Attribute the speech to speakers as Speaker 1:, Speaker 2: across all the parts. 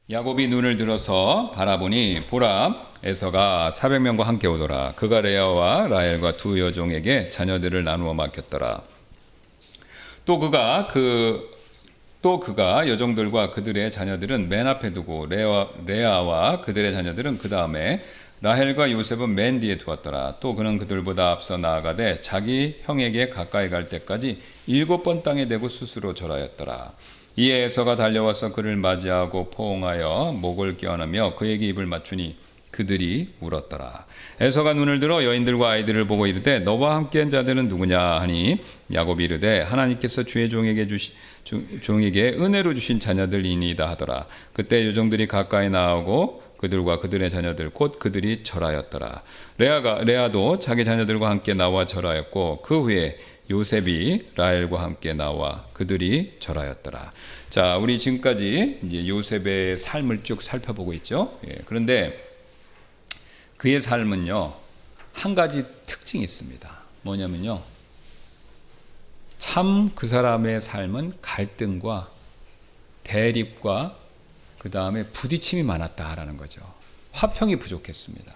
Speaker 1: 야곱이 눈을 들어서 바라보니 보라, 에서가 400명과 함께 오더라. 그가 레아와 라헬과 두 여종에게 자녀들을 나누어 맡겼더라. 또 그가 여종들과 그들의 자녀들은 맨 앞에 두고 레아와 그들의 자녀들은 그 다음에, 라헬과 요셉은 맨 뒤에 두었더라. 또 그는 그들보다 앞서 나아가되 자기 형에게 가까이 갈 때까지 7번 땅에 대고 스스로 절하였더라. 이에 에서가 달려와서 그를 맞이하고 포옹하여 목을 껴안으며 그에게 입을 맞추니 그들이 울었더라. 에서가 눈을 들어 여인들과 아이들을 보고 이르되 너와 함께한 자들은 누구냐 하니, 야곱이 이르되 하나님께서 주의 종에게 은혜로 주신 자녀들이니이다 하더라. 그때 여종들이 가까이 나오고 그들과 그들의 자녀들 곧 그들이 절하였더라. 레아도 자기 자녀들과 함께 나와 절하였고 그 후에 요셉이 라헬과 함께 나와 그들이 절하였더라. 자, 우리 지금까지 이제 요셉의 삶을 쭉 살펴보고 있죠. 그런데 그의 삶은요, 한 가지 특징이 있습니다. 뭐냐면요, 참 그 사람의 삶은 갈등과 대립과 그 다음에 부딪힘이 많았다라는 거죠. 화평이 부족했습니다.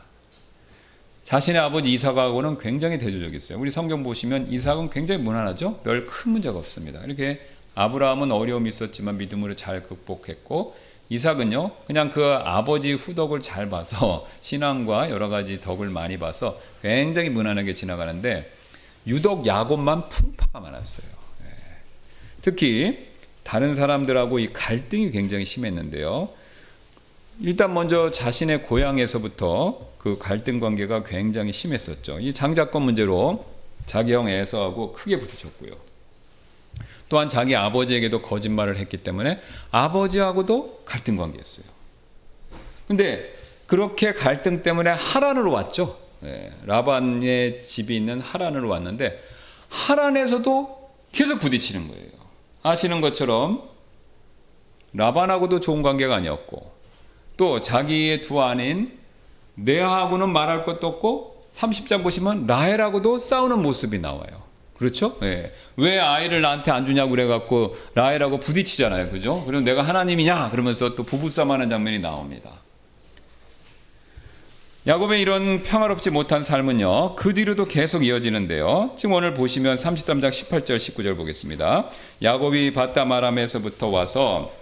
Speaker 1: 자신의 아버지 이삭하고는 굉장히 대조적이었어요. 우리 성경 보시면 이삭은 굉장히 무난하죠. 별 큰 문제가 없습니다. 이렇게 아브라함은 어려움이 있었지만 믿음으로 잘 극복했고, 이삭은요 그냥 그 아버지 후덕을 잘 봐서 신앙과 여러 가지 덕을 많이 봐서 굉장히 무난하게 지나가는데, 유독 야곱만 풍파가 많았어요. 특히 다른 사람들하고 이 갈등이 굉장히 심했는데요. 일단 먼저 자신의 고향에서부터 그 갈등 관계가 굉장히 심했었죠. 이 장자권 문제로 자기 형 에서하고 크게 부딪혔고요. 또한 자기 아버지에게도 거짓말을 했기 때문에 아버지하고도 갈등 관계였어요. 근데 그렇게 갈등 때문에 하란으로 왔죠. 라반의 집이 있는 하란으로 왔는데 하란에서도 계속 부딪히는 거예요. 아시는 것처럼 라반하고도 좋은 관계가 아니었고, 또 자기의 두 아내인 레아하고는 말할 것도 없고 30장 보시면 라헬하고도 싸우는 모습이 나와요. 그렇죠? 왜 아이를 나한테 안 주냐고 그래갖고 라헬하고 부딪히잖아요. 그죠? 그럼 내가 하나님이냐? 그러면서 또 부부싸움하는 장면이 나옵니다. 야곱의 이런 평화롭지 못한 삶은요, 그 뒤로도 계속 이어지는데요. 지금 오늘 보시면 33장 18절 19절 보겠습니다. 야곱이 밧다마람에서부터 와서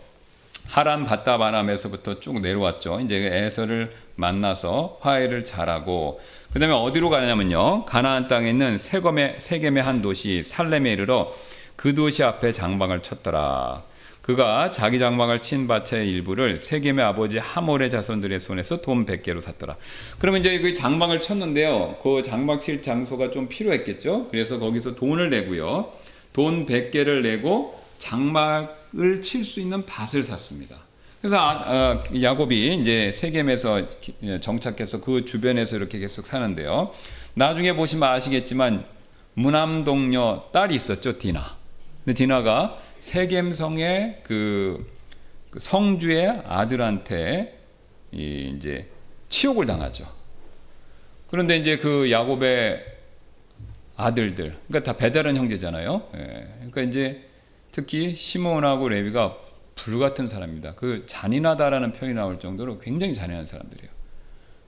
Speaker 1: 하란 밧다마람에서부터 쭉 내려왔죠. 이제 에서를 만나서 화해를 잘하고, 그 다음에 어디로 가냐면요, 가나안 땅에 있는 세겜의 한 도시 살렘에 이르러 그 도시 앞에 장막을 쳤더라. 그가 자기 장막을 친 밭의 일부를 세겜의 아버지 하몰의 자손들의 손에서 돈 100개로 샀더라. 그러면 이제 그 장막을 쳤는데요, 그 장막 칠 장소가 좀 필요했겠죠. 그래서 거기서 돈을 내고요, 돈 100개를 내고 장막을 칠 수 있는 밭을 샀습니다. 그래서 야곱이 이제 세겜에서 정착해서 그 주변에서 이렇게 계속 사는데요. 나중에 보시면 아시겠지만 무남동녀 딸이 있었죠, 디나. 근데 디나가 세겜성의 그 성주의 아들한테 이제 치욕을 당하죠. 그런데 이제 그 야곱의 아들들, 그러니까 다 베다른 형제잖아요. 그러니까 이제 특히 시몬하고 레위가 불같은 사람입니다. 그 잔인하다라는 표현이 나올 정도로 굉장히 잔인한 사람들이에요.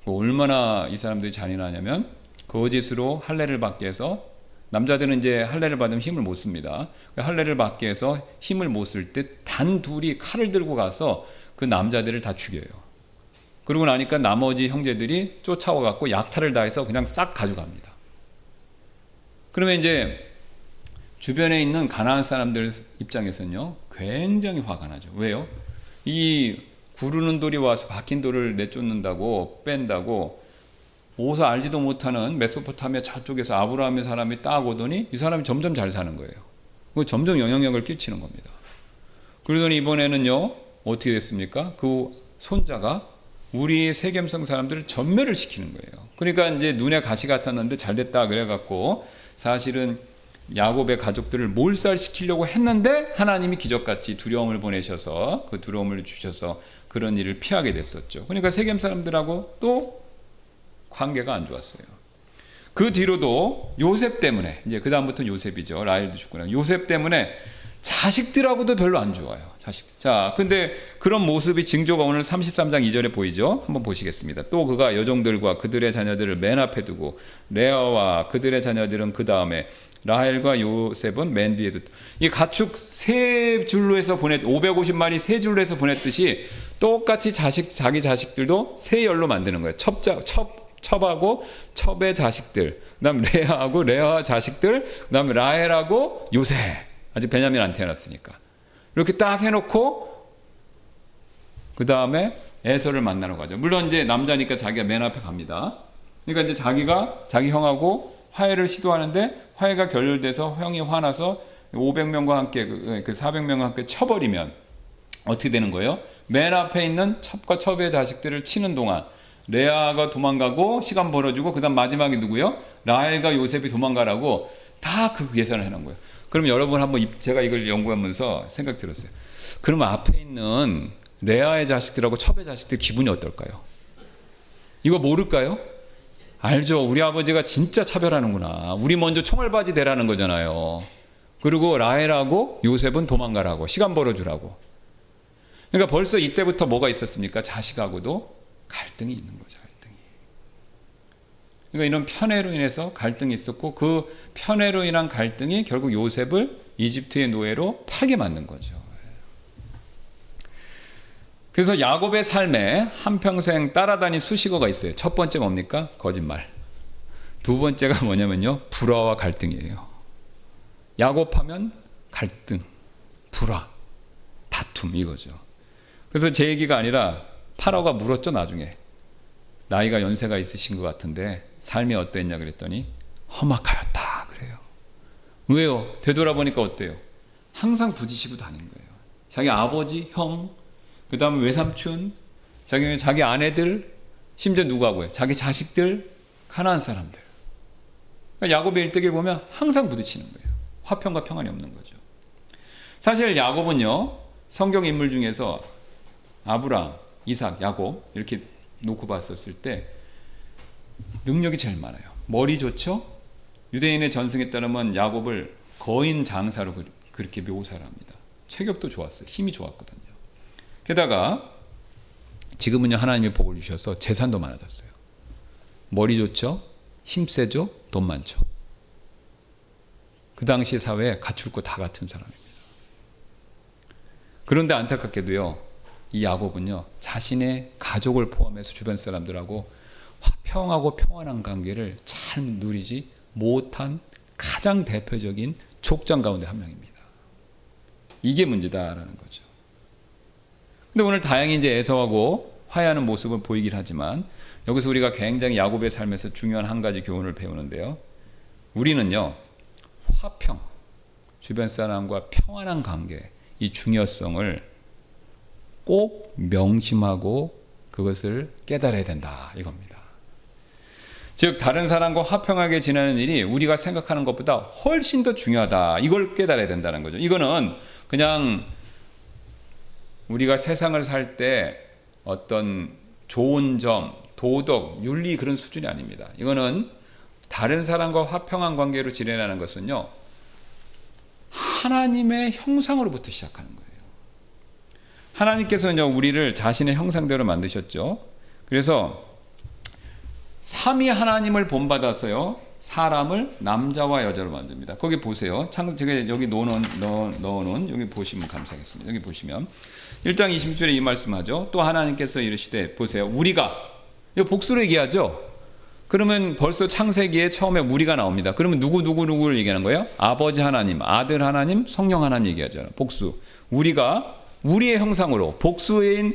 Speaker 1: 얼마나 이 사람들이 잔인하냐면 거짓으로 할례를 받게 해서, 남자들은 이제 할례를 받으면 힘을 못 씁니다. 할례를 받게 해서 힘을 못 쓸 때 단 둘이 칼을 들고 가서 그 남자들을 다 죽여요. 그러고 나니까 나머지 형제들이 쫓아와 갖고 약탈을 다 해서 그냥 싹 가져갑니다. 그러면 이제 주변에 있는 가나안 사람들 입장에서는요, 굉장히 화가 나죠. 왜요? 이 구르는 돌이 와서 박힌 돌을 내쫓는다고, 뺀다고, 어디서 알지도 못하는 메소포타미아 저쪽에서 아브라함의 사람이 딱 오더니 이 사람이 점점 잘 사는 거예요. 점점 영향력을 끼치는 겁니다. 그러더니 이번에는요, 어떻게 됐습니까? 그 손자가 우리 세겜성 사람들을 전멸을 시키는 거예요. 그러니까 이제 눈에 가시 같았는데 잘 됐다 그래갖고, 사실은 야곱의 가족들을 몰살시키려고 했는데 하나님이 기적같이 두려움을 보내셔서 그 두려움을 주셔서 그런 일을 피하게 됐었죠. 그러니까 세겜 사람들하고 또 관계가 안 좋았어요. 그 뒤로도 요셉 때문에, 이제 그 다음부터 요셉이죠. 라헬도 죽고 나 요셉 때문에 자식들하고도 별로 안 좋아요. 자, 근데 그런 모습이 징조가 오늘 33장 2절에 보이죠? 한번 보시겠습니다. 또 그가 여종들과 그들의 자녀들을 맨 앞에 두고 레아와 그들의 자녀들은 그 다음에 라헬과 요셉은 맨 뒤에 두고, 이 가축 세 줄로 해서 550마리 세 줄로 해서 보냈듯이 똑같이 자기 자식들도 세 열로 만드는 거예요. 첩하고 첩의 자식들, 그다음 레아하고 레아 자식들, 그다음 라헬하고 요셉. 아직 베냐민 안 태어났으니까 이렇게 딱 해놓고 그 다음에 에서를 만나러 가죠. 물론 이제 남자니까 자기가 맨 앞에 갑니다. 그러니까 이제 자기가 자기 형하고 화해를 시도하는데 화해가 결렬돼서 형이 화나서 500명과 함께 그 400명과 함께 쳐버리면 어떻게 되는 거예요? 맨 앞에 있는 첩과 첩의 자식들을 치는 동안 레아가 도망가고 시간 벌어주고, 그 다음 마지막에 누구요? 라헬과 요셉이 도망가라고 다 그 계산을 해놓은 거예요. 그럼 여러분 한번 제가 이걸 연구하면서 생각 들었어요. 그럼 앞에 있는 레아의 자식들하고 첩의 자식들 기분이 어떨까요? 이거 모를까요? 알죠. 우리 아버지가 진짜 차별하는구나. 우리 먼저 총알바지 대라는 거잖아요. 그리고 라헬하고 요셉은 도망가라고, 시간 벌어주라고. 그러니까 벌써 이때부터 뭐가 있었습니까? 자식하고도 갈등이 있는 거죠. 갈등이. 그러니까 이런 편애로 인해서 갈등이 있었고, 그 편애로 인한 갈등이 결국 요셉을 이집트의 노예로 팔게 만든 거죠. 그래서 야곱의 삶에 한평생 따라다닌 수식어가 있어요. 첫 번째 뭡니까? 거짓말. 두 번째가 뭐냐면요, 불화와 갈등이에요. 야곱하면 갈등, 불화, 다툼, 이거죠. 그래서 제 얘기가 아니라 파라오가 물었죠. 나중에 나이가 연세가 있으신 것 같은데 삶이 어떠했냐 그랬더니 험악하였다 그래요. 왜요? 되돌아보니까 어때요? 항상 부딪히고 다닌 거예요. 자기 아버지, 형, 그 다음에 외삼촌, 자기 아내들, 심지어 누구하고요? 자기 자식들, 가나안 사람들. 그러니까 야곱의 일대기를 보면 항상 부딪히는 거예요. 화평과 평안이 없는 거죠. 사실 야곱은요, 성경 인물 중에서 아브라함, 이삭, 야곱 이렇게 놓고 봤었을 때 능력이 제일 많아요. 머리 좋죠? 유대인의 전승에 따르면 야곱을 거인 장사로 그렇게 묘사를 합니다. 체격도 좋았어요. 힘이 좋았거든요. 게다가 지금은요, 하나님이 복을 주셔서 재산도 많아졌어요. 머리 좋죠? 힘 세죠? 돈 많죠? 그 당시 사회에 갖출 거 다 갖춘 사람입니다. 그런데 안타깝게도요, 이 야곱은요, 자신의 가족을 포함해서 주변 사람들하고 화평하고 평안한 관계를 잘 누리지 못한 가장 대표적인 족장 가운데 한 명입니다. 이게 문제다라는 거죠. 근데 오늘 다행히 이제 에서하고 화해하는 모습은 보이긴 하지만, 여기서 우리가 굉장히 야곱의 삶에서 중요한 한 가지 교훈을 배우는데요. 우리는요, 화평, 주변 사람과 평안한 관계, 이 중요성을 꼭 명심하고 그것을 깨달아야 된다, 이겁니다. 즉 다른 사람과 화평하게 지내는 일이 우리가 생각하는 것보다 훨씬 더 중요하다, 이걸 깨달아야 된다는 거죠. 이거는 그냥 우리가 세상을 살 때 어떤 좋은 점, 도덕, 윤리 그런 수준이 아닙니다. 이거는 다른 사람과 화평한 관계로 지내라는 것은요, 하나님의 형상으로부터 시작하는 거예요. 하나님께서는 우리를 자신의 형상대로 만드셨죠. 그래서 삼위 하나님을 본받아서요, 사람을 남자와 여자로 만듭니다. 거기 보세요. 제가 여기 넣어놓은 여기 보시면 감사하겠습니다. 여기 보시면 1장 26절에 이 말씀하죠. 또 하나님께서 이르시되 보세요. 우리가, 이거 복수로 얘기하죠. 그러면 벌써 창세기에 처음에 우리가 나옵니다. 그러면 누구를 얘기하는 거예요? 아버지 하나님, 아들 하나님, 성령 하나님 얘기하잖아요. 복수. 우리가 우리의 형상으로, 복수로인,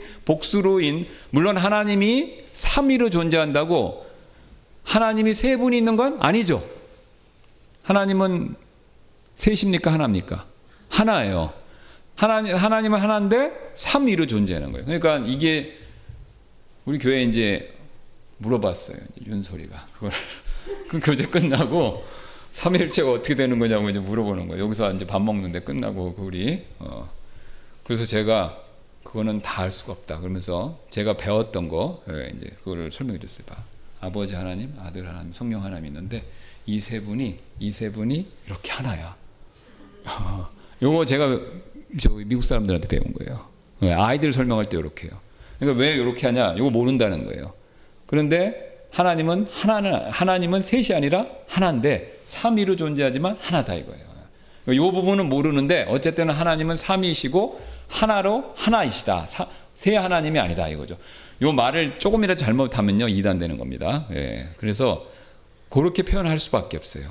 Speaker 1: 물론 하나님이 삼위로 존재한다고 하나님이 세 분이 있는 건 아니죠. 하나님은 셋입니까? 하나입니까? 하나예요. 하나님은 하나인데 삼위로 존재하는 거예요. 그러니까 이게 우리 교회에 이제 물어봤어요. 윤소리가. 그걸 그 교제 끝나고 삼위일체가 어떻게 되는 거냐고 이제 물어보는 거예요. 여기서 이제 밥 먹는데 끝나고 그래서 제가 그거는 다 알 수가 없다. 그러면서 제가 배웠던 거 이제 그거를 설명해 줬어요. 아버지 하나님, 아들 하나님, 성령 하나님 있는데 이 세 분이 이렇게 하나야. 요거 제가 저 미국 사람들한테 배운 거예요. 아이들 설명할 때 이렇게 해요. 그러니까 왜 이렇게 하냐? 이거 모른다는 거예요. 그런데 하나님은 셋이 아니라 하나인데 삼위로 존재하지만 하나다 이거예요. 이 부분은 모르는데 어쨌든 하나님은 삼위이시고 하나로 하나이시다. 세 하나님이 아니다 이거죠. 이 말을 조금이라도 잘못하면요 이단되는 겁니다. 예, 그래서 그렇게 표현할 수밖에 없어요.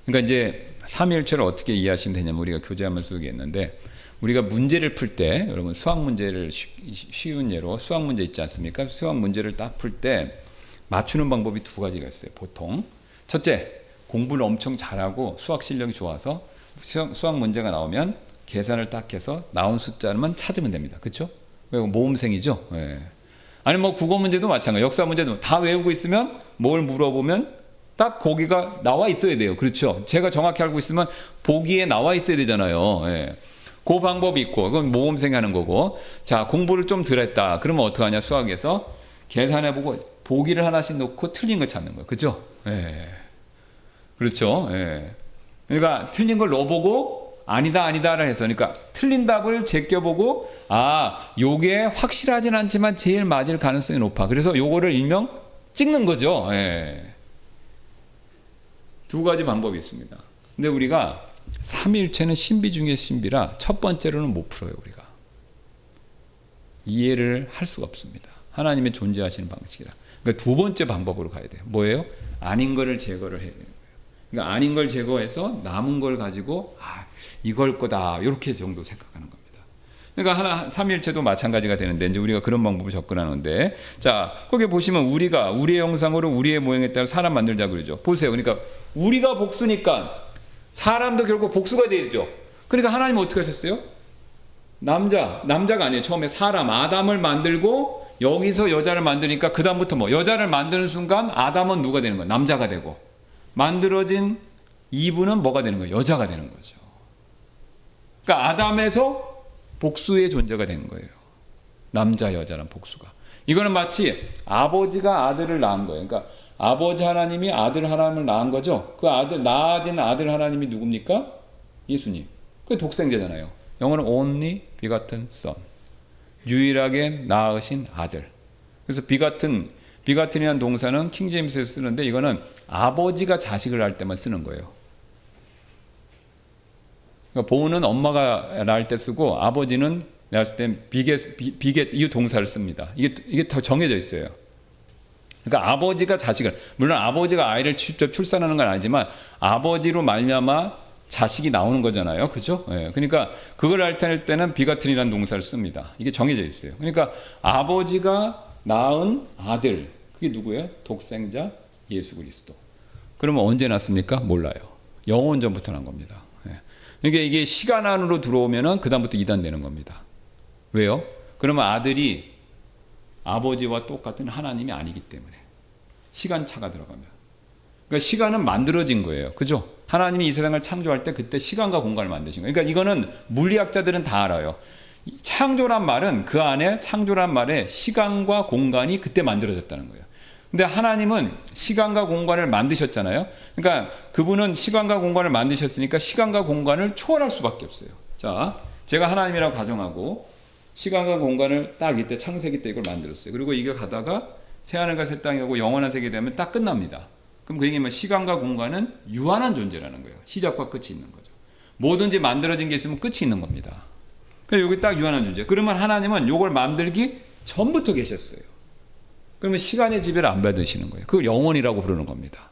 Speaker 1: 그러니까 이제 삼위일체를 어떻게 이해하시면 되냐면 우리가 교제하면서 얘기했는데 우리가 문제를 풀 때 여러분 수학 문제를 쉬운 예로 수학 문제 있지 않습니까? 수학 문제를 딱 풀 때 맞추는 방법이 두 가지가 있어요. 보통 첫째 공부를 엄청 잘하고 수학 실력이 좋아서 수학 문제가 나오면 계산을 딱 해서 나온 숫자만 찾으면 됩니다. 그렇죠? 모험생이죠. 예. 아니 뭐 국어 문제도 마찬가지, 역사 문제도 다 외우고 있으면 뭘 물어보면 딱 거기가 나와 있어야 돼요. 그렇죠? 제가 정확히 알고 있으면 보기에 나와 있어야 되잖아요. 예. 그 방법이 있고 그건 모험생 하는 거고. 자, 공부를 좀 덜 했다. 그러면 어떡하냐? 수학에서 계산해보고 보기를 하나씩 놓고 틀린 걸 찾는 거예요. 그렇죠? 예. 그렇죠? 예. 그러니까 틀린 걸 넣어보고 아니다를 해서 그러니까 틀린 답을 제껴보고 요게 확실하진 않지만 제일 맞을 가능성이 높아. 그래서 요거를 일명 찍는 거죠. 예. 두 가지 방법이 있습니다. 근데 우리가 삼위일체는 신비 중의 신비라 첫 번째로는 못 풀어요. 우리가 이해를 할 수가 없습니다. 하나님의 존재하시는 방식이라. 그러니까 두 번째 방법으로 가야 돼요. 뭐예요? 아닌 거를 제거를 해야 돼요. 그러니까 아닌 걸 제거해서 남은 걸 가지고 이걸 거다 이렇게 정도 생각하는 겁니다. 그러니까 삼위일체도 마찬가지가 되는데 이제 우리가 그런 방법을 접근하는데 자 거기 보시면 우리가 우리의 형상으로 우리의 모양에 따라 사람 만들자 그러죠. 보세요. 그러니까 우리가 복수니까 사람도 결국 복수가 되죠. 그러니까 하나님은 어떻게 하셨어요? 남자가 아니에요. 처음에 사람 아담을 만들고 여기서 여자를 만드니까 그 다음부터 뭐 여자를 만드는 순간 아담은 누가 되는 거예요? 남자가 되고 만들어진 이브는 뭐가 되는 거예요? 여자가 되는 거죠. 그러니까 아담에서 복수의 존재가 된 거예요. 남자 여자란 복수가. 이거는 마치 아버지가 아들을 낳은 거예요. 그러니까 아버지 하나님이 아들 하나님을 낳은 거죠. 그 아들 낳아진 아들 하나님이 누굽니까? 예수님. 그 독생자잖아요. 영어는 only begotten son. 유일하게 낳으신 아들. 그래서 비가튼이라는 동사는 킹제임스에서 쓰는데 이거는 아버지가 자식을 낳을 때만 쓰는 거예요. 그러니까 보는 엄마가 낳을 때 쓰고 아버지는 낳았을 땐 비겟 이 동사를 씁니다. 이게 더 정해져 있어요. 그러니까 아버지가 자식을, 물론 아버지가 아이를 직접 출산하는 건 아니지만 아버지로 말미암아 자식이 나오는 거잖아요. 그죠? 예. 그러니까 그걸 나타낼 때는 비가튼이라는 동사를 씁니다. 이게 정해져 있어요. 그러니까 아버지가 낳은 아들, 그게 누구예요? 독생자 예수 그리스도. 그러면 언제 낳습니까? 몰라요. 영원 전부터 난 겁니다. 예. 그러니까 이게 시간 안으로 들어오면은 그 다음부터 이단되는 겁니다. 왜요? 그러면 아들이 아버지와 똑같은 하나님이 아니기 때문에 시간차가 들어가면. 그러니까 시간은 만들어진 거예요. 그죠? 하나님이 이 세상을 창조할 때 그때 시간과 공간을 만드신 거예요. 그러니까 이거는 물리학자들은 다 알아요. 창조란 말은 그 안에 창조란 말에 시간과 공간이 그때 만들어졌다는 거예요. 근데 하나님은 시간과 공간을 만드셨잖아요. 그러니까 그분은 시간과 공간을 만드셨으니까 시간과 공간을 초월할 수밖에 없어요. 자, 제가 하나님이라고 가정하고 시간과 공간을 딱 이때 창세기 때 이걸 만들었어요. 그리고 이게 가다가 새하늘과 새 땅이 오고 영원한 세계 되면 딱 끝납니다. 그럼 그 얘기면 시간과 공간은 유한한 존재라는 거예요. 시작과 끝이 있는 거죠. 뭐든지 만들어진 게 있으면 끝이 있는 겁니다. 그래서 여기 딱 유한한 존재. 그러면 하나님은 이걸 만들기 전부터 계셨어요. 그러면 시간의 지배를 안 받으시는 거예요. 그걸 영원이라고 부르는 겁니다.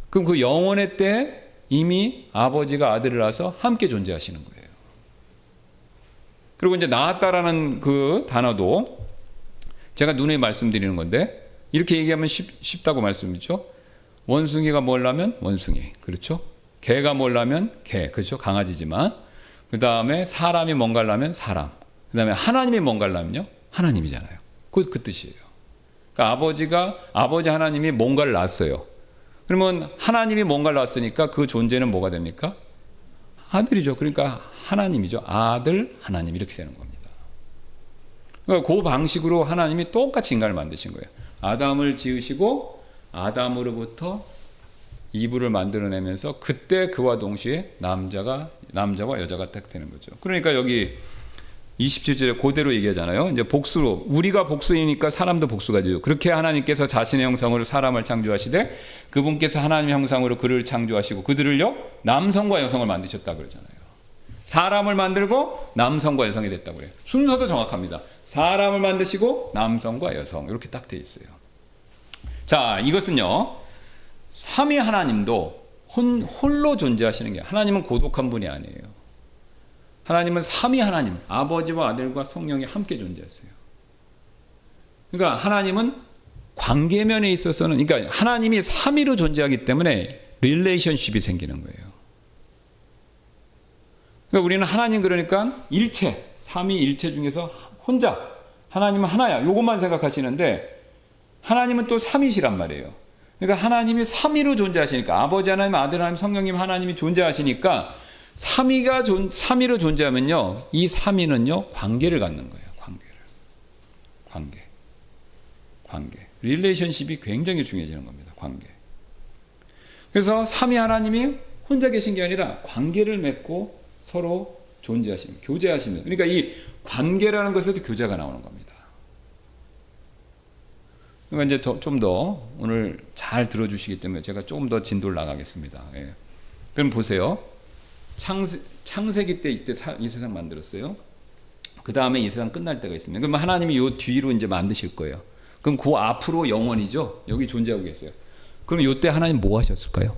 Speaker 1: 그럼 그 영원의 때 이미 아버지가 아들을 낳아서 함께 존재하시는 거예요. 그리고 이제 낳았다라는 그 단어도 제가 누누이 말씀드리는 건데 이렇게 얘기하면 쉽다고 말씀이죠. 원숭이가 뭘라면 원숭이. 그렇죠? 개가 뭘라면 개. 그렇죠? 강아지지만. 그 다음에 사람이 뭔가를 하면 사람. 그 다음에 하나님이 뭔가를 하면요. 하나님이잖아요. 그 뜻이에요. 그러니까 아버지 하나님이 뭔가를 낳았어요. 그러면 하나님이 뭔가를 낳았으니까 그 존재는 뭐가 됩니까? 아들이죠. 그러니까 하나님이죠. 아들, 하나님 이렇게 되는 겁니다. 그러니까 그 방식으로 하나님이 똑같이 인간을 만드신 거예요. 아담을 지으시고 아담으로부터 이불을 만들어내면서 그때 그와 동시에 남자와 여자가 딱 되는 거죠. 그러니까 여기 27절에 그대로 얘기하잖아요. 이제 복수로 우리가 복수이니까 사람도 복수가 되죠. 그렇게 하나님께서 자신의 형상으로 사람을 창조하시되 그분께서 하나님의 형상으로 그를 창조하시고 그들을요 남성과 여성을 만드셨다 그러잖아요. 사람을 만들고 남성과 여성이 됐다고 그래요. 순서도 정확합니다. 사람을 만드시고 남성과 여성 이렇게 딱 돼 있어요. 자, 이것은요 삼위 하나님도 홀로 존재하시는 게 하나님은 고독한 분이 아니에요. 하나님은 삼위 하나님, 아버지와 아들과 성령이 함께 존재하세요. 그러니까 하나님은 관계면에 있어서는 그러니까 하나님이 삼위로 존재하기 때문에 릴레이션십이 생기는 거예요. 그러니까 우리는 하나님 그러니까 일체, 삼위일체 중에서 혼자 하나님은 하나야. 이것만 생각하시는데 하나님은 또 삼위시란 말이에요. 그러니까 하나님이 삼위로 존재하시니까 아버지 하나님, 아들 하나님, 성령님 하나님이 존재하시니까 삼위로 존재하면요 이 삼위는요 관계를 갖는 거예요. 관계 릴레이션십이 굉장히 중요해지는 겁니다. 관계. 그래서 삼위 하나님이 혼자 계신 게 아니라 관계를 맺고 서로 존재하시면 교제하시면 그러니까 이 관계라는 것에도 교제가 나오는 겁니다. 그러니까 이제 좀 더 오늘 잘 들어주시기 때문에 제가 조금 더 진도를 나가겠습니다. 예. 그럼 보세요. 창세기 때 이때 이 세상 만들었어요. 그 다음에 이 세상 끝날 때가 있습니다. 그럼 하나님이 요 뒤로 이제 만드실 거예요. 그럼 그 앞으로 영원이죠. 여기 존재하고 계세요. 그럼 요 때 하나님 뭐 하셨을까요?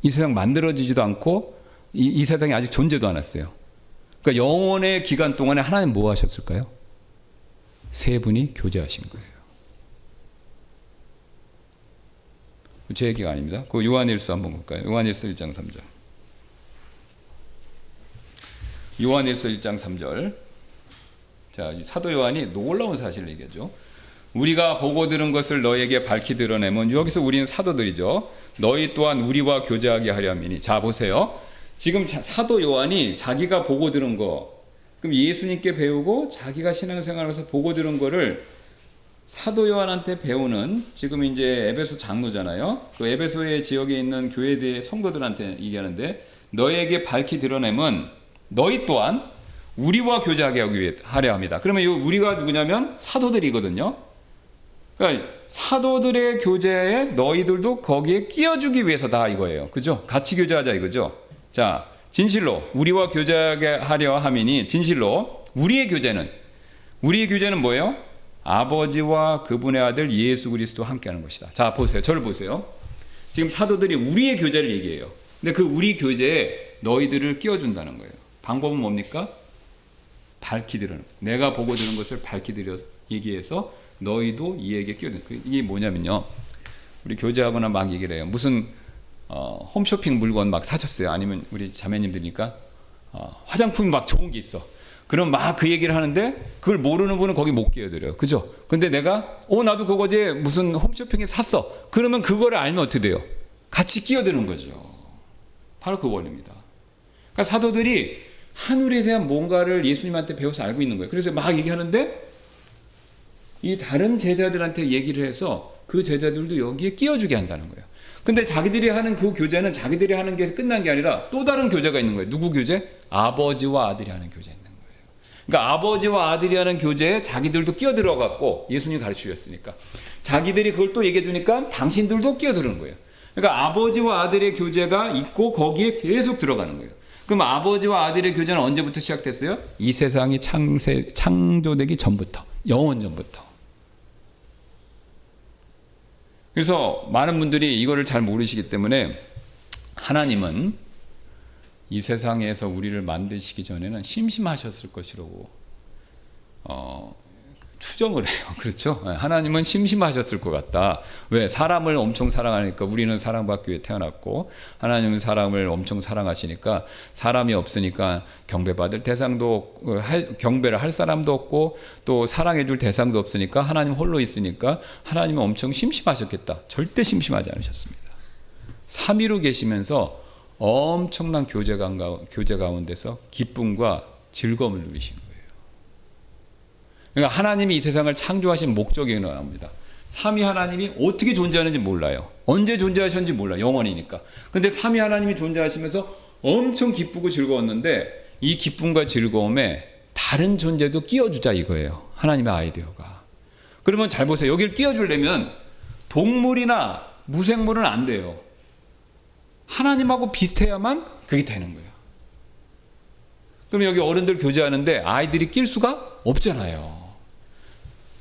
Speaker 1: 이 세상 만들어지지도 않고 이 세상이 아직 존재도 안 했어요. 그러니까 영원의 기간 동안에 하나님 뭐 하셨을까요? 세 분이 교제하신 거예요. 제 얘기가 아닙니다. 그 요한일서 한번 볼까요? 요한일서 1장 3절. 요한일서 1장 3절. 자, 사도 요한이 놀라운 사실을 얘기하죠. 우리가 보고 들은 것을 너에게 밝히 드러내면 여기서 우리는 사도들이죠. 너희 또한 우리와 교제하게 하려 함이니. 자, 보세요. 지금 사도 요한이 자기가 보고 들은 거, 그럼 예수님께 배우고 자기가 신앙생활하면서 보고 들은 거를 사도 요한한테 배우는 지금 이제 에베소 장로잖아요. 그 에베소의 지역에 있는 교회의 성도들한테 얘기하는데 너에게 밝히 드러내면 너희 또한 우리와 교제하게 하려 합니다. 그러면 이 우리가 누구냐면 사도들이거든요. 그러니까 사도들의 교제에 너희들도 거기에 끼어주기 위해서다 이거예요. 그죠? 같이 교제하자 이거죠. 자, 진실로 우리와 교제하게 하려 함이니 진실로 우리의 교제는 뭐예요? 아버지와 그분의 아들 예수 그리스도와 함께하는 것이다. 자, 보세요. 저를 보세요. 지금 사도들이 우리의 교제를 얘기해요. 근데 그 우리 교제에 너희들을 끼워준다는 거예요. 방법은 뭡니까? 밝히 들으는. 내가 보고 들은 것을 밝히 들여 얘기해서 너희도 이에게 끼워드는. 이게 뭐냐면요. 우리 교제하거나 막 얘기를 해요. 무슨 홈쇼핑 물건 막 사셨어요. 아니면 우리 자매님들이니까 화장품이 막 좋은 게 있어. 그럼 막 그 얘기를 하는데 그걸 모르는 분은 거기 못 끼어들어요. 그죠? 근데 내가 나도 그거 어제 무슨 홈쇼핑에 샀어. 그러면 그거를 알면 어떻게 돼요? 같이 끼어드는 거죠. 바로 그 원리입니다. 그러니까 사도들이 하늘에 대한 뭔가를 예수님한테 배워서 알고 있는 거예요. 그래서 막 얘기하는데 이 다른 제자들한테 얘기를 해서 그 제자들도 여기에 끼어주게 한다는 거예요. 근데 자기들이 하는 그 교제는 자기들이 하는 게 끝난 게 아니라 또 다른 교제가 있는 거예요. 누구 교제? 아버지와 아들이 하는 교제 있는 거예요. 그러니까 아버지와 아들이 하는 교제에 자기들도 끼어들어갖고 예수님이 가르치셨으니까 자기들이 그걸 또 얘기해 주니까 당신들도 끼어드는 거예요. 그러니까 아버지와 아들의 교제가 있고 거기에 계속 들어가는 거예요. 그럼 아버지와 아들의 교제는 언제부터 시작됐어요? 이 세상이 창조되기 전부터, 영원 전부터. 그래서 많은 분들이 이거를 잘 모르시기 때문에 하나님은 이 세상에서 우리를 만드시기 전에는 심심하셨을 것이라고 추정을 해요. 그렇죠? 하나님은 심심하셨을 것 같다. 왜? 사람을 엄청 사랑하니까 우리는 사랑받기 위해 태어났고 하나님은 사람을 엄청 사랑하시니까 사람이 없으니까 경배받을 대상도 경배를 할 사람도 없고 또 사랑해줄 대상도 없으니까 하나님 홀로 있으니까 하나님은 엄청 심심하셨겠다. 절대 심심하지 않으셨습니다. 삼위로 계시면서 엄청난 교제 가운데서 기쁨과 즐거움을 누리신 거예요. 그러니까 하나님이 이 세상을 창조하신 목적이 나옵니다. 삼위 하나님이 어떻게 존재하는지 몰라요. 언제 존재하셨는지 몰라. 영원이니까. 근데 삼위 하나님이 존재하시면서 엄청 기쁘고 즐거웠는데 이 기쁨과 즐거움에 다른 존재도 끼워주자 이거예요. 하나님의 아이디어가. 그러면 잘 보세요. 여기를 끼워주려면 동물이나 무생물은 안 돼요. 하나님하고 비슷해야만 그게 되는 거예요. 그럼 여기 어른들 교제하는데 아이들이 낄 수가 없잖아요.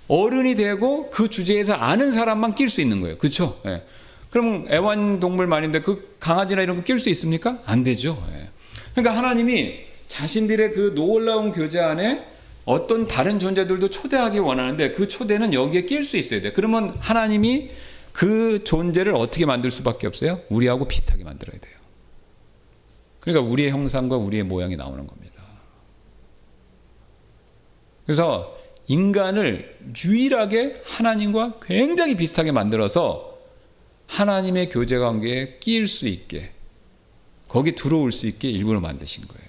Speaker 1: 어른이 되고 그 주제에서 아는 사람만 낄 수 있는 거예요. 그렇죠? 예. 그럼 애완동물 말인데 그 강아지나 이런 거 낄 수 있습니까? 안 되죠. 예. 그러니까 하나님이 자신들의 그 놀라운 교제 안에 어떤 다른 존재들도 초대하기 원하는데 그 초대는 여기에 낄 수 있어야 돼요. 그러면 하나님이 그 존재를 어떻게 만들 수밖에 없어요? 우리하고 비슷하게 만들어야 돼요. 그러니까 우리의 형상과 우리의 모양이 나오는 겁니다. 그래서 인간을 유일하게 하나님과 굉장히 비슷하게 만들어서 하나님의 교제 관계에 끼일 수 있게, 거기 들어올 수 있게 일부러 만드신 거예요.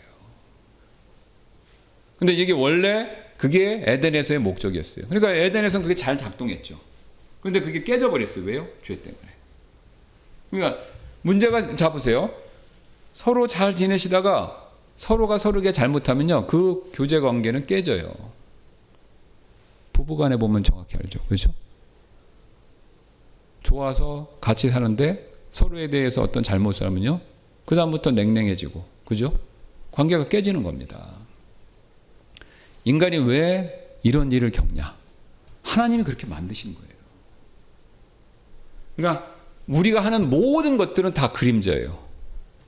Speaker 1: 근데 이게 원래 그게 에덴에서의 목적이었어요. 그러니까 에덴에서는 그게 잘 작동했죠. 근데 그게 깨져버렸어요. 왜요? 죄 때문에. 그러니까 문제가, 자 보세요. 서로 잘 지내시다가 서로가 서로에게 잘못하면요, 그 교제 관계는 깨져요. 부부간에 보면 정확히 알죠. 그렇죠? 좋아서 같이 사는데 서로에 대해서 어떤 잘못을 하면요, 그 다음부터 냉랭해지고, 그죠? 관계가 깨지는 겁니다. 인간이 왜 이런 일을 겪냐? 하나님이 그렇게 만드신 거예요. 그러니까 우리가 하는 모든 것들은 다 그림자예요.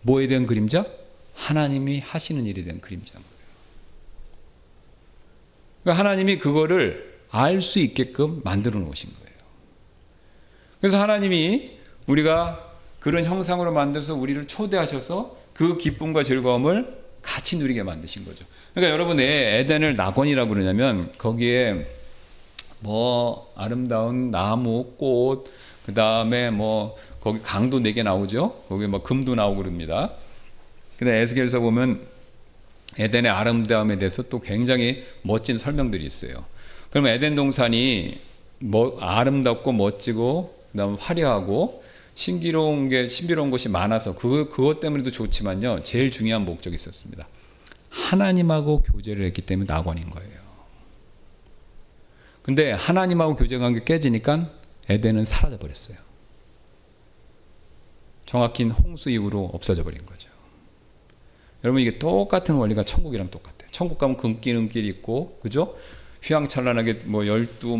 Speaker 1: 뭐에 대한 그림자? 하나님이 하시는 일에 대한 그림자인 거예요. 그러니까 하나님이 그거를 알 수 있게끔 만들어 놓으신 거예요. 그래서 하나님이 우리가 그런 형상으로 만들어서 우리를 초대하셔서 그 기쁨과 즐거움을 같이 누리게 만드신 거죠. 그러니까 여러분, 에덴을 낙원이라고 그러냐면 거기에 뭐 아름다운 나무, 꽃, 그 다음에 뭐 거기 강도 4개 나오죠. 거기 뭐 금도 나오고 그럽니다. 근데 에스겔서 보면 에덴의 아름다움에 대해서 또 굉장히 멋진 설명들이 있어요. 그러면 에덴 동산이 뭐 아름답고 멋지고 그다음 화려하고 신비로운 것이 많아서 그것 때문에도 좋지만요, 제일 중요한 목적이 있었습니다. 하나님하고 교제를 했기 때문에 낙원인 거예요. 근데 하나님하고 교제 관계 깨지니까 에덴은 사라져 버렸어요. 정확히는 홍수 이후로 없어져 버린 거죠. 여러분, 이게 똑같은 원리가 천국이랑 똑같아요. 천국 가면 금길 있고, 그죠? 휘황찬란하게 뭐 12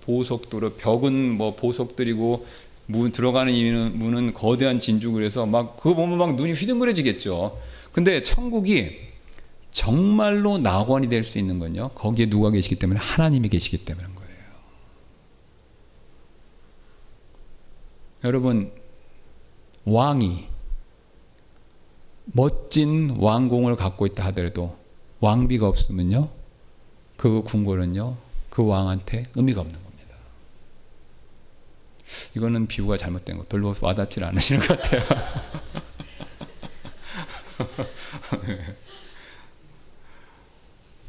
Speaker 1: 보석도로, 벽은 뭐 보석들이고, 문 들어가는 문은 거대한 진죽을 해서 막 그거 보면 막 눈이 휘둥그레지겠죠. 근데 천국이 정말로 낙원이 될 수 있는 건요, 거기에 누가 계시기 때문에? 하나님이 계시기 때문인 거예요. 여러분, 왕이 멋진 왕궁을 갖고 있다 하더라도 왕비가 없으면요, 그 궁궐은요, 그 왕한테 의미가 없는 겁니다. 이거는 비유가 잘못된 거, 별로 와닿지 않으시는 것 같아요.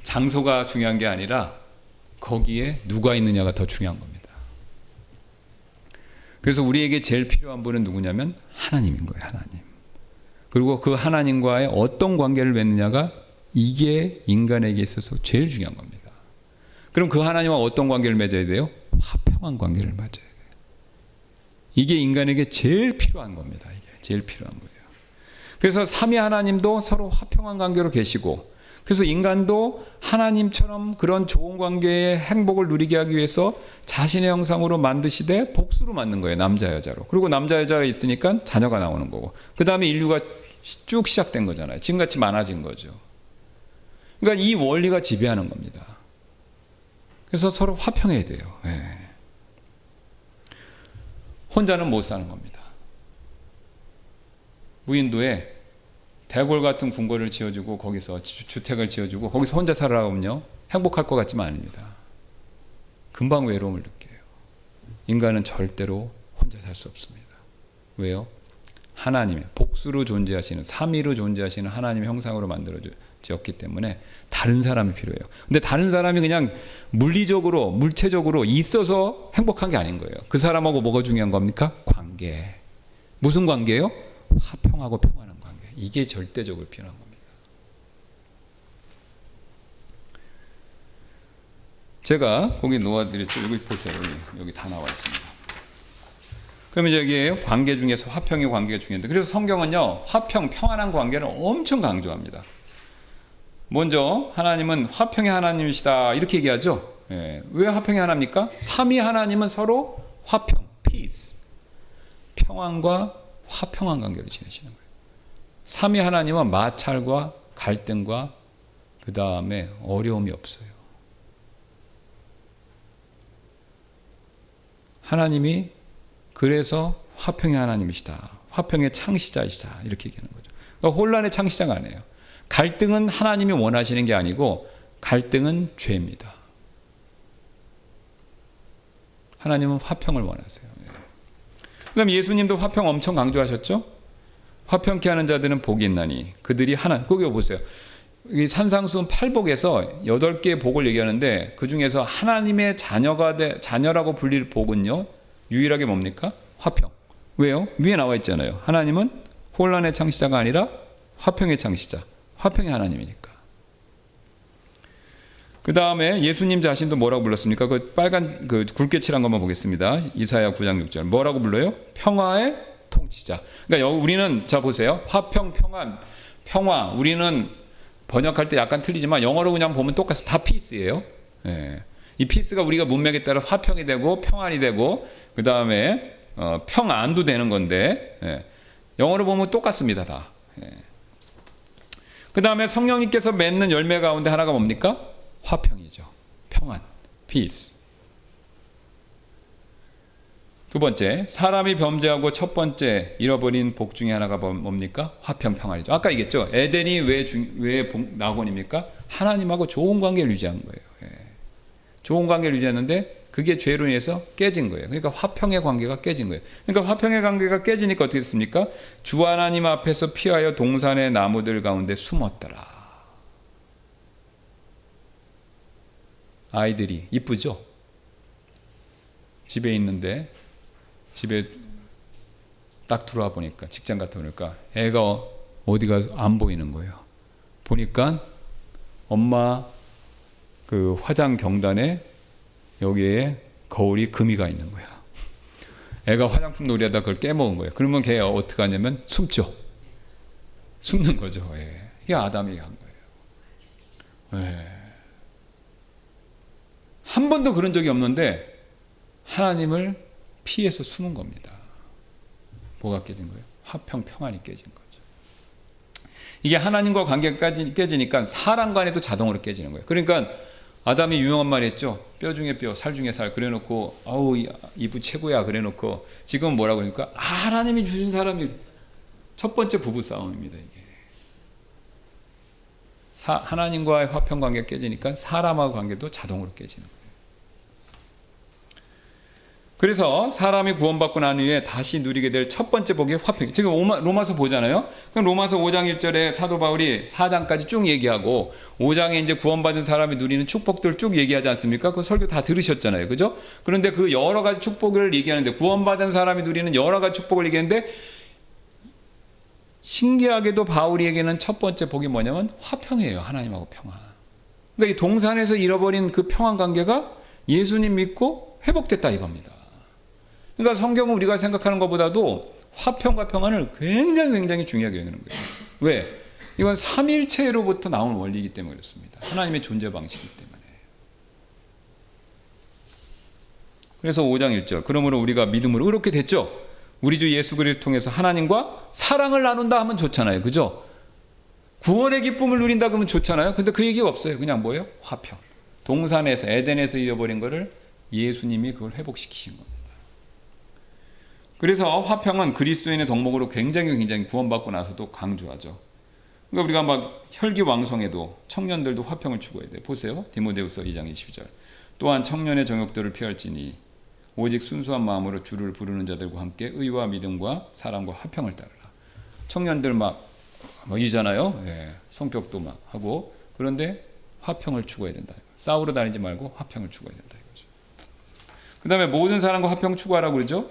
Speaker 1: 장소가 중요한 게 아니라 거기에 누가 있느냐가 더 중요한 겁니다. 그래서 우리에게 제일 필요한 분은 누구냐면 하나님인 거예요. 하나님. 그리고 그 하나님과의 어떤 관계를 맺느냐가, 이게 인간에게 있어서 제일 중요한 겁니다. 그럼 그 하나님과 어떤 관계를 맺어야 돼요? 화평한 관계를 맺어야 돼요. 이게 인간에게 제일 필요한 겁니다. 이게 제일 필요한 거예요. 그래서 삼위 하나님도 서로 화평한 관계로 계시고, 그래서 인간도 하나님처럼 그런 좋은 관계의 행복을 누리게 하기 위해서 자신의 형상으로 만드시되 복수로 만든 거예요. 남자 여자로. 그리고 남자 여자가 있으니까 자녀가 나오는 거고, 그 다음에 인류가 쭉 시작된 거잖아요. 지금같이 많아진 거죠. 그러니까 이 원리가 지배하는 겁니다. 그래서 서로 화평해야 돼요. 네. 혼자는 못 사는 겁니다. 무인도에 대궐 같은 궁궐을 지어주고 거기서 주택을 지어주고 거기서 혼자 살아라 하면요, 행복할 것 같지만 아닙니다. 금방 외로움을 느껴요. 인간은 절대로 혼자 살 수 없습니다. 왜요? 하나님의 복수로 존재하시는, 삼위로 존재하시는 하나님의 형상으로 만들어졌기 때문에 다른 사람이 필요해요. 근데 다른 사람이 그냥 물리적으로, 물체적으로 있어서 행복한 게 아닌 거예요. 그 사람하고 뭐가 중요한 겁니까? 관계. 관계. 무슨 관계예요? 화평하고 평안한 관계. 이게 절대적으로 필요한 겁니다. 제가 거기 놓아드렸죠. 여기 보세요. 여기 다 나와 있습니다. 그러면 여기에 관계 중에서 화평의 관계가 중요한데, 그래서 성경은요, 화평, 평안한 관계를 엄청 강조합니다. 먼저 하나님은 화평의 하나님이시다 이렇게 얘기하죠. 예. 왜 화평의 하나입니까? 삼위 하나님은 서로 화평, peace, 평안과 화평한 관계를 지내시는 거예요. 삼위 하나님은 마찰과 갈등과 그 다음에 어려움이 없어요. 하나님이 그래서 화평의 하나님이시다, 화평의 창시자이시다 이렇게 얘기하는 거죠. 그러니까 혼란의 창시자가 아니에요. 갈등은 하나님이 원하시는 게 아니고 갈등은 죄입니다. 하나님은 화평을 원하세요. 그럼 예수님도 화평 엄청 강조하셨죠? 화평케 하는 자들은 복이 있나니 그들이 하나. 거기 보세요. 이 산상수훈 8복에서 8개의 복을 얘기하는데 그 중에서 하나님의 자녀라고 불릴 복은요, 유일하게 뭡니까? 화평. 왜요? 위에 나와 있잖아요. 하나님은 혼란의 창시자가 아니라 화평의 창시자, 화평의 하나님이니까. 그 다음에 예수님 자신도 뭐라고 불렀습니까? 그 빨간 그 굵게 칠한 것만 보겠습니다. 이사야 9장 6절 뭐라고 불러요? 평화의 통치자. 그러니까 여기 우리는 자 보세요. 화평, 평안, 평화. 우리는 번역할 때 약간 틀리지만 영어로 그냥 보면 똑같이 다 피스예요. 예. 이 피스가 우리가 문맥에 따라 화평이 되고 평안이 되고 그 다음에 평안도 되는 건데, 예. 영어로 보면 똑같습니다 다. 예. 그 다음에 성령님께서 맺는 열매 가운데 하나가 뭡니까? 화평이죠. 평안, peace. 두 번째, 사람이 범죄하고 첫 번째 잃어버린 복 중에 하나가 뭡니까? 화평, 평안이죠. 아까 얘기했죠. 에덴이 왜 낙원입니까? 하나님하고 좋은 관계를 유지한 거예요. 예. 좋은 관계를 유지했는데 그게 죄로 인해서 깨진 거예요. 그러니까 화평의 관계가 깨진 거예요. 그러니까 화평의 관계가 깨지니까 어떻게 됐습니까? 주 하나님 앞에서 피하여 동산의 나무들 가운데 숨었더라. 아이들이 이쁘죠? 집에 있는데 집에 딱 들어와 보니까 직장 갔다 오니까 애가 어디가 안 보이는 거예요. 보니까 엄마 그 화장 경단에 여기에 거울이 금이가 있는 거야. 애가 화장품 놀이하다 그걸 깨먹은 거예요. 그러면 걔가 어떻게 하냐면 숨죠. 숨는 거죠. 예. 이게 아담이 한 거예요. 예. 한 번도 그런 적이 없는데 하나님을 피해서 숨은 겁니다. 뭐가 깨진 거예요? 화평, 평안이 깨진 거죠. 이게 하나님과 관계가 깨지니까 사람 간에도 자동으로 깨지는 거예요. 그러니까 아담이 유명한 말 했죠. 뼈 중에 뼈, 살 중에 살. 그래놓고 아우 이부 최고야. 그래놓고 지금 뭐라고 그러니까 하나님이 주신 사람이 첫 번째 부부 싸움입니다. 이게 하나님과의 화평 관계가 깨지니까 사람하고 관계도 자동으로 깨지는 거예요. 그래서 사람이 구원받고 난 후에 다시 누리게 될 첫 번째 복이 화평. 지금 로마서 보잖아요. 그럼 로마서 5장 1절에 사도 바울이 4장까지 쭉 얘기하고 5장에 이제 구원받은 사람이 누리는 축복들 쭉 얘기하지 않습니까? 그 설교 다 들으셨잖아요. 그죠? 그런데 그 여러 가지 축복을 얘기하는데 구원받은 사람이 누리는 여러 가지 축복을 얘기하는데 신기하게도 바울이에게는 첫 번째 복이 뭐냐면 화평이에요. 하나님하고 평안. 그러니까 이 동산에서 잃어버린 그 평안 관계가 예수님 믿고 회복됐다 이겁니다. 그러니까 성경은 우리가 생각하는 것보다도 화평과 평안을 굉장히 중요하게 여기는 거예요. 왜? 이건 삼일체로부터 나온 원리이기 때문에 그렇습니다. 하나님의 존재 방식이기 때문에. 그래서 5장 1절 그러므로 우리가 믿음으로 의롭게 됐죠. 우리 주 예수 그리스도를 통해서 하나님과 사랑을 나눈다 하면 좋잖아요. 그죠? 구원의 기쁨을 누린다 그러면 좋잖아요. 근데 그 얘기가 없어요. 그냥 뭐예요? 화평. 동산에서 에덴에서 잃어버린 거를 예수님이 그걸 회복시키신 겁니다. 그래서 화평은 그리스도인의 덕목으로 굉장히 구원받고 나서도 강조하죠. 그러니까 우리가 막 혈기왕성해도 청년들도 화평을 추구해야 돼요. 보세요. 디모데후서 2장 22절. 또한 청년의 정욕들을 피할지니 오직 순수한 마음으로 주를 부르는 자들과 함께 의와 믿음과 사랑과 화평을 따르라. 청년들 막 이잖아요. 예, 성격도 막 하고 그런데 화평을 추구해야 된다. 싸우러 다니지 말고 화평을 추구해야 된다 이거죠. 그 다음에 모든 사람과 화평 추구하라고 그러죠.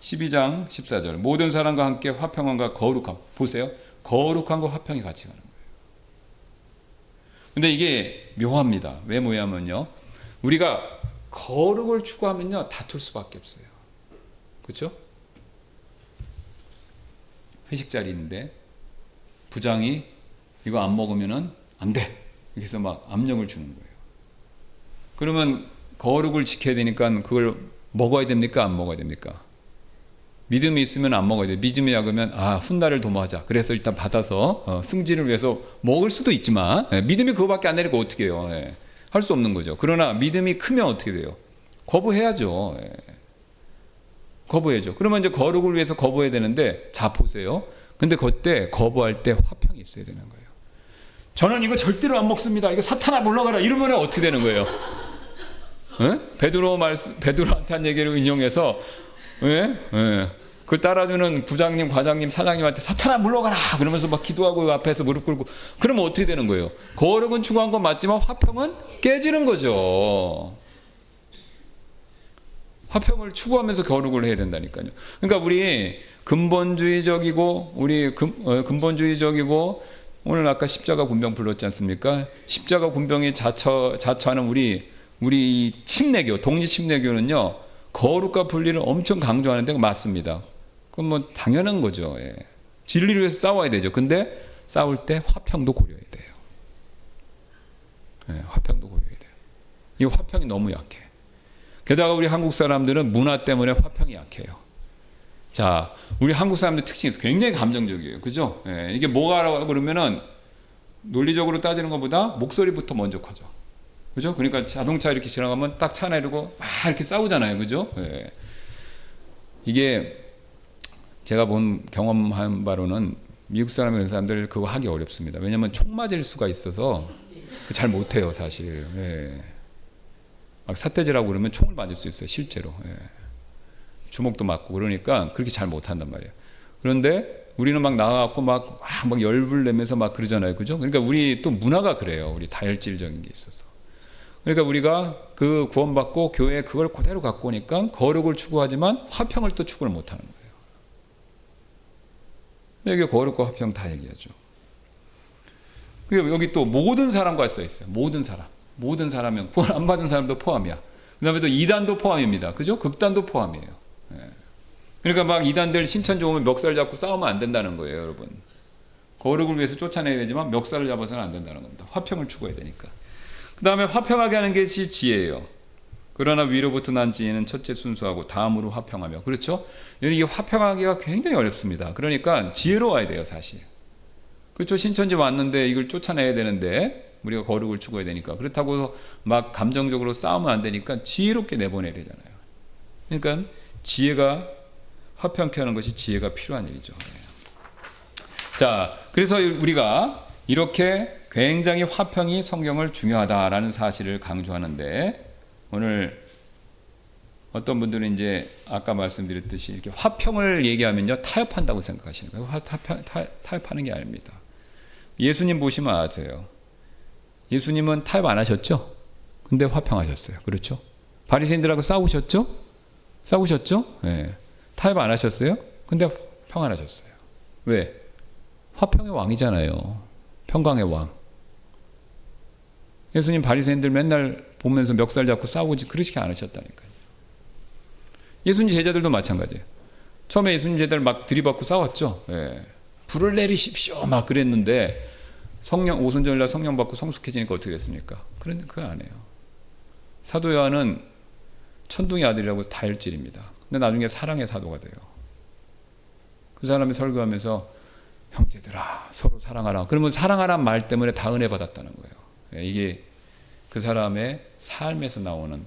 Speaker 1: 12장 14절 모든 사람과 함께 화평함과 거룩함. 보세요. 거룩함과 화평이 같이 가는 거예요. 근데 이게 묘합니다. 왜 묘하면요, 우리가 거룩을 추구하면요 다툴 수밖에 없어요. 그렇죠? 회식 자리인데 부장이 이거 안 먹으면은 안 돼. 그래서 막 압력을 주는 거예요. 그러면 거룩을 지켜야 되니까 그걸 먹어야 됩니까? 안 먹어야 됩니까? 믿음이 있으면 안 먹어야 돼. 믿음이 약하면 훗날을 도모하자. 그래서 일단 받아서 승진을 위해서 먹을 수도 있지만 믿음이 그거밖에 안 되니까 어떻게 해요? 할 수 없는 거죠. 그러나 믿음이 크면 어떻게 돼요? 거부해야죠. 거부해야죠. 그러면 이제 거룩을 위해서 거부해야 되는데, 자 보세요. 근데 그때 거부할 때 화평이 있어야 되는 거예요. 저는 이거 절대로 안 먹습니다. 이거 사탄아 물러가라. 이러면 어떻게 되는 거예요? 베드로한테 한 얘기를 인용해서 그 따라주는 부장님, 과장님, 사장님한테 사탄아 물러가라 그러면서 막 기도하고 앞에서 무릎 꿇고, 그러면 어떻게 되는 거예요? 거룩은 추구한 건 맞지만 화평은 깨지는 거죠. 화평을 추구하면서 거룩을 해야 된다니까요. 그러니까 우리 근본주의적이고 오늘 아까 십자가 군병 불렀지 않습니까? 십자가 군병이 자처하는 우리 침례교, 독립침례교는요 거룩과 분리를 엄청 강조하는 데가 맞습니다. 그건 뭐 당연한 거죠. 진리를 위해서 싸워야 되죠. 근데 싸울 때 화평도 고려해야 돼요. 화평도 고려해야 돼요. 이 화평이 너무 약해. 게다가 우리 한국 사람들은 문화 때문에 화평이 약해요. 자, 우리 한국 사람들 특징이 있어요. 굉장히 감정적이에요. 그죠? 이게 뭐가 그러면은 논리적으로 따지는 것보다 목소리부터 먼저 커져. 그죠? 그러니까 자동차 이렇게 지나가면 딱 차 내리고 막 이렇게 싸우잖아요. 그죠? 이게 제가 경험한 바로는 미국 사람 이런 사람들 그거 하기 어렵습니다. 왜냐하면 총 맞을 수가 있어서 잘 못해요, 사실. 막 삿대질하고 그러면 총을 맞을 수 있어요, 실제로. 주먹도 맞고 그러니까 그렇게 잘 못한단 말이에요. 그런데 우리는 막 나가갖고 막 열불 내면서 막 그러잖아요, 그죠? 그러니까 우리 또 문화가 그래요. 우리 다혈질적인 게 있어서. 그러니까 우리가 그 구원받고 교회에 그걸 그대로 갖고 오니까 거룩을 추구하지만 화평을 또 추구를 못하는 거예요. 여기 거룩과 화평 다 얘기하죠. 그리고 여기 또 모든 사람과 써 있어요. 모든 사람은 구원 안 받은 사람도 포함이야. 그 다음에 또 이단도 포함입니다. 그죠? 극단도 포함이에요. 그러니까 막 이단들 신천 좋으면 멱살 잡고 싸우면 안 된다는 거예요, 여러분. 거룩을 위해서 쫓아내야 되지만 멱살을 잡아서는 안 된다는 겁니다. 화평을 추구해야 되니까. 그 다음에 화평하게 하는 것이 지혜예요. 그러나 위로부터 난 지혜는 첫째 순수하고 다음으로 화평하며. 그렇죠? 이게 화평하기가 굉장히 어렵습니다. 그러니까 지혜로워야 돼요, 사실. 그렇죠? 신천지 왔는데 이걸 쫓아내야 되는데 우리가 거룩을 추구해야 되니까. 그렇다고 막 감정적으로 싸우면 안 되니까 지혜롭게 내보내야 되잖아요. 그러니까 지혜가 화평케 하는 것이 지혜가 필요한 일이죠. 자, 그래서 우리가 이렇게 굉장히 화평이 성경을 중요하다라는 사실을 강조하는데, 오늘 어떤 분들은 이제 아까 말씀드렸듯이 이렇게 화평을 얘기하면요 타협한다고 생각하시는 거예요. 타협하는 게 아닙니다. 예수님 보시면 아세요. 예수님은 타협 안 하셨죠? 근데 화평하셨어요. 그렇죠? 바리새인들하고 싸우셨죠? 타협 안 하셨어요? 근데 평안하셨어요. 왜? 화평의 왕이잖아요. 평강의 왕. 예수님 바리새인들 맨날 보면서 멱살 잡고 싸우지 그렇게 안 하셨다니까요. 예수님 제자들도 마찬가지예요. 처음에 예수님 제자들 막 들이받고 싸웠죠. 불을 내리십시오 막 그랬는데 오순절날 성령 받고 성숙해지니까 어떻게 됐습니까? 그런데 그거 안 해요. 사도 요한은 천둥의 아들이라고 다혈질입니다. 근데 나중에 사랑의 사도가 돼요. 그 사람이 설교하면서 형제들아 서로 사랑하라. 그러면 사랑하라는 말 때문에 다 은혜 받았다는 거예요. 이게 그 사람의 삶에서 나오는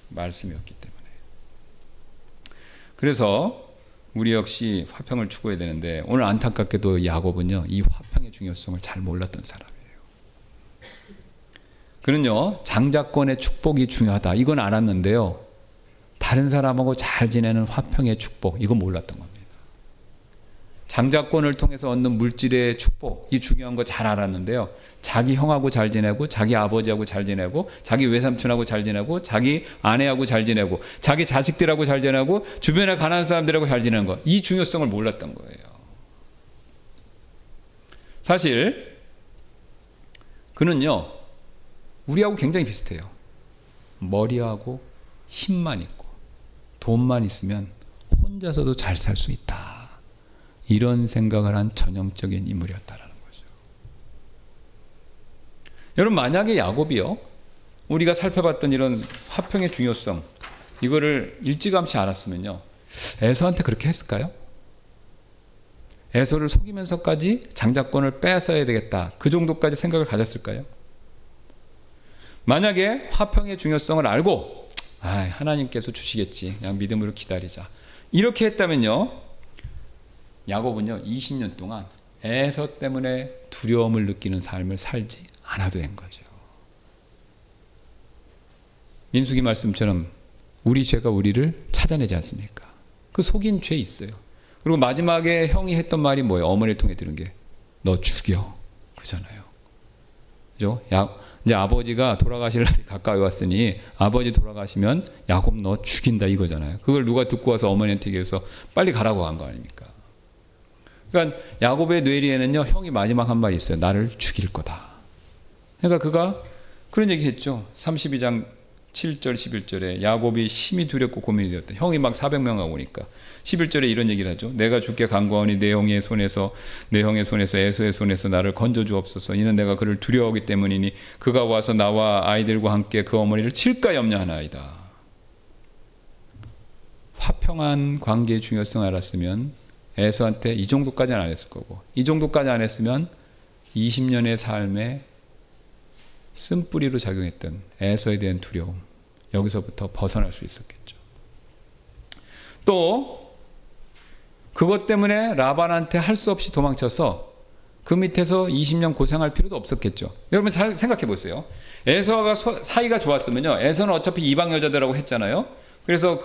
Speaker 1: 말씀이었기 때문에. 그래서 우리 역시 화평을 추구해야 되는데, 오늘 안타깝게도 야곱은요 이 화평의 중요성을 잘 몰랐던 사람이에요. 그는요 장자권의 축복이 중요하다 이건 알았는데요, 다른 사람하고 잘 지내는 화평의 축복 이건 몰랐던 겁니다. 장자권을 통해서 얻는 물질의 축복, 이 중요한 거 잘 알았는데요. 자기 형하고 잘 지내고, 자기 아버지하고 잘 지내고, 자기 외삼촌하고 잘 지내고, 자기 아내하고 잘 지내고, 자기 자식들하고 잘 지내고, 주변에 가난한 사람들하고 잘 지내는 거, 이 중요성을 몰랐던 거예요. 사실 그는요, 우리하고 굉장히 비슷해요. 머리하고 힘만 있고 돈만 있으면 혼자서도 잘 살 수 있다. 이런 생각을 한 전형적인 인물이었다라는 거죠. 여러분, 만약에 야곱이요, 우리가 살펴봤던 이런 화평의 중요성, 이거를 일찌감치 알았으면요, 에서한테 그렇게 했을까요? 에서를 속이면서까지 장자권을 빼앗아야 되겠다, 그 정도까지 생각을 가졌을까요? 만약에 화평의 중요성을 알고 하나님께서 주시겠지, 그냥 믿음으로 기다리자, 이렇게 했다면요, 야곱은요 20년 동안 에서 때문에 두려움을 느끼는 삶을 살지 않아도 된 거죠. 민수기 말씀처럼 우리 죄가 우리를 찾아내지 않습니까? 그 속인 죄 있어요. 그리고 마지막에 형이 했던 말이 뭐예요? 어머니를 통해 들은 게 너 죽여, 그잖아요. 그죠? 이제 아버지가 돌아가실 날이 가까이 왔으니 아버지 돌아가시면 야곱 너 죽인다, 이거잖아요. 그걸 누가 듣고 와서 어머니한테 얘기해서 빨리 가라고 한 거 아닙니까? 그러니까 야곱의 뇌리에는요, 형이 마지막 한 말이 있어요. 나를 죽일 거다. 그러니까 그가 그런 얘기 했죠. 32장 7절 11절에 야곱이 심히 두렵고 고민이 되었다. 형이 막 400명하고 오니까 11절에 이런 얘기를 하죠. 내가 죽게 간구하오니 내 형의 손에서 에서의 손에서 나를 건져 주옵소서. 이는 내가 그를 두려워하기 때문이니 그가 와서 나와 아이들과 함께 그 어머니를 칠까 염려하나이다. 화평한 관계의 중요성을 알았으면 에서한테 이 정도까지는 안 했을 거고, 이 정도까지 안 했으면 20년의 삶에 쓴뿌리로 작용했던 에서에 대한 두려움, 여기서부터 벗어날 수 있었겠죠. 또 그것 때문에 라반한테 할 수 없이 도망쳐서 그 밑에서 20년 고생할 필요도 없었겠죠. 여러분 생각해 보세요. 에서가 사이가 좋았으면요, 에서는 어차피 이방 여자들하고 했잖아요. 그래서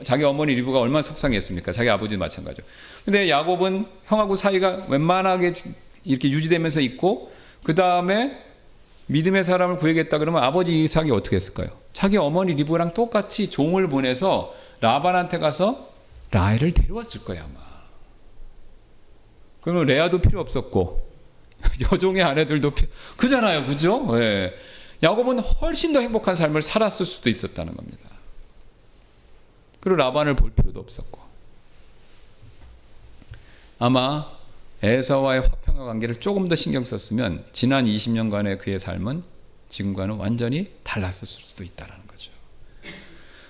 Speaker 1: 자기 어머니 리브가 얼마나 속상했습니까? 자기 아버지도 마찬가지죠. 근데 야곱은 형하고 사이가 웬만하게 이렇게 유지되면서 있고, 그 다음에 믿음의 사람을 구하겠다 그러면 아버지 이삭이 어떻게 했을까요? 자기 어머니 리브랑 똑같이 종을 보내서 라반한테 가서 라헬을 데려왔을 거예요, 아마. 그러면 레아도 필요 없었고 여종의 아내들도 그잖아요, 그죠? 네. 야곱은 훨씬 더 행복한 삶을 살았을 수도 있었다는 겁니다. 그리고 라반을 볼 필요도 없었고, 아마 에서와의 화평의 관계를 조금 더 신경 썼으면 지난 20년간의 그의 삶은 지금과는 완전히 달랐을 수도 있다는 거죠.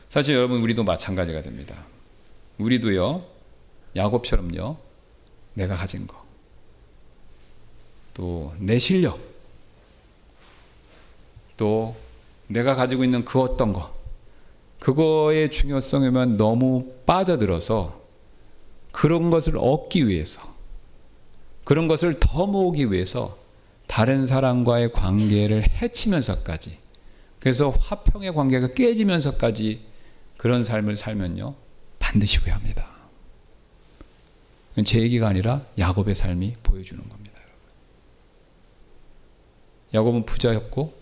Speaker 1: 사실 여러분, 우리도 마찬가지가 됩니다. 우리도요, 야곱처럼요, 내가 가진 거, 또 내 실력, 또 내가 가지고 있는 그 어떤 거, 그거의 중요성에만 너무 빠져들어서 그런 것을 얻기 위해서, 그런 것을 더 모으기 위해서 다른 사람과의 관계를 해치면서까지, 그래서 화평의 관계가 깨지면서까지 그런 삶을 살면요, 반드시 후회합니다. 제 얘기가 아니라 야곱의 삶이 보여주는 겁니다. 야곱은 부자였고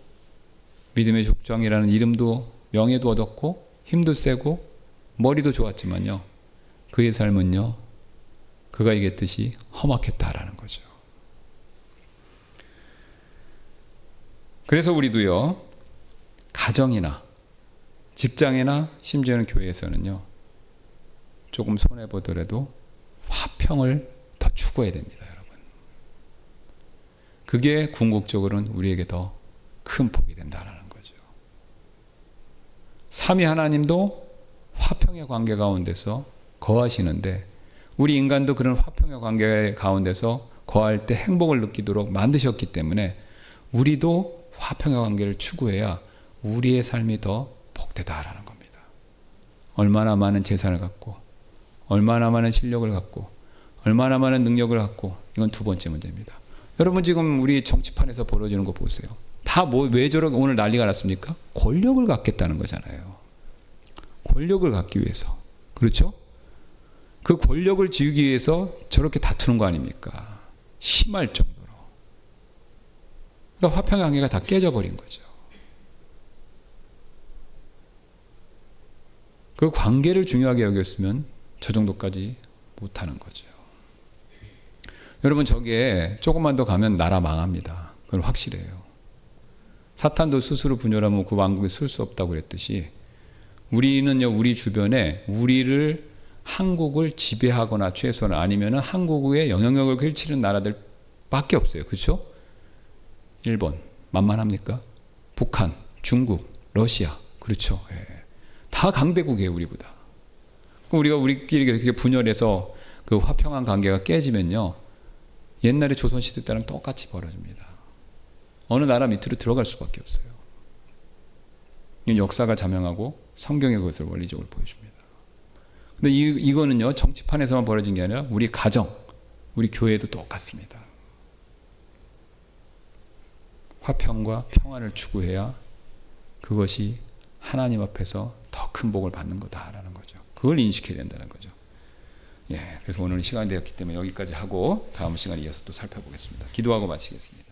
Speaker 1: 믿음의 족장이라는 이름도 명예도 얻었고 힘도 세고 머리도 좋았지만요, 그의 삶은요, 그가 얘기했듯이 험악했다라는 거죠. 그래서 우리도요, 가정이나 직장이나 심지어는 교회에서는요, 조금 손해보더라도 화평을 더 추구해야 됩니다, 여러분. 그게 궁극적으로는 우리에게 더 큰 복이 된다는 거죠. 삼위 하나님도 화평의 관계 가운데서 거하시는데, 우리 인간도 그런 화평의 관계 가운데서 거할 때 행복을 느끼도록 만드셨기 때문에 우리도 화평의 관계를 추구해야 우리의 삶이 더 복되다라는 겁니다. 얼마나 많은 재산을 갖고, 얼마나 많은 실력을 갖고, 얼마나 많은 능력을 갖고, 이건 두 번째 문제입니다. 여러분, 지금 우리 정치판에서 벌어지는 거 보세요. 다 왜 저렇게 오늘 난리가 났습니까? 권력을 갖겠다는 거잖아요. 권력을 갖기 위해서. 그렇죠? 그 권력을 지우기 위해서 저렇게 다투는 거 아닙니까? 심할 정도로. 그러니까 화평의 관계가 다 깨져버린 거죠. 그 관계를 중요하게 여겼으면 저 정도까지 못하는 거죠. 여러분, 저게 조금만 더 가면 나라 망합니다. 그건 확실해요. 사탄도 스스로 분열하면 그 왕국에 쓸 수 없다고 그랬듯이 우리는요, 우리 주변에 우리를 한국을 지배하거나 최소한 아니면 한국에 영향력을 펼치는 나라들밖에 없어요. 그렇죠? 일본 만만합니까? 북한, 중국, 러시아, 그렇죠? 예. 다 강대국이에요, 우리보다. 그럼 우리가 우리끼리 이렇게 분열해서 그 화평한 관계가 깨지면요, 옛날에 조선시대 때랑 똑같이 벌어집니다. 어느 나라 밑으로 들어갈 수밖에 없어요. 역사가 자명하고 성경의 그것을 원리적으로 보여줍니다. 근데 이거는요, 정치판에서만 벌어진 게 아니라 우리 가정, 우리 교회도 똑같습니다. 화평과 평안을 추구해야 그것이 하나님 앞에서 더 큰 복을 받는 거다라는 거죠. 그걸 인식해야 된다는 거죠. 예, 그래서 오늘 시간이 되었기 때문에 여기까지 하고 다음 시간에 이어서 또 살펴보겠습니다. 기도하고 마치겠습니다.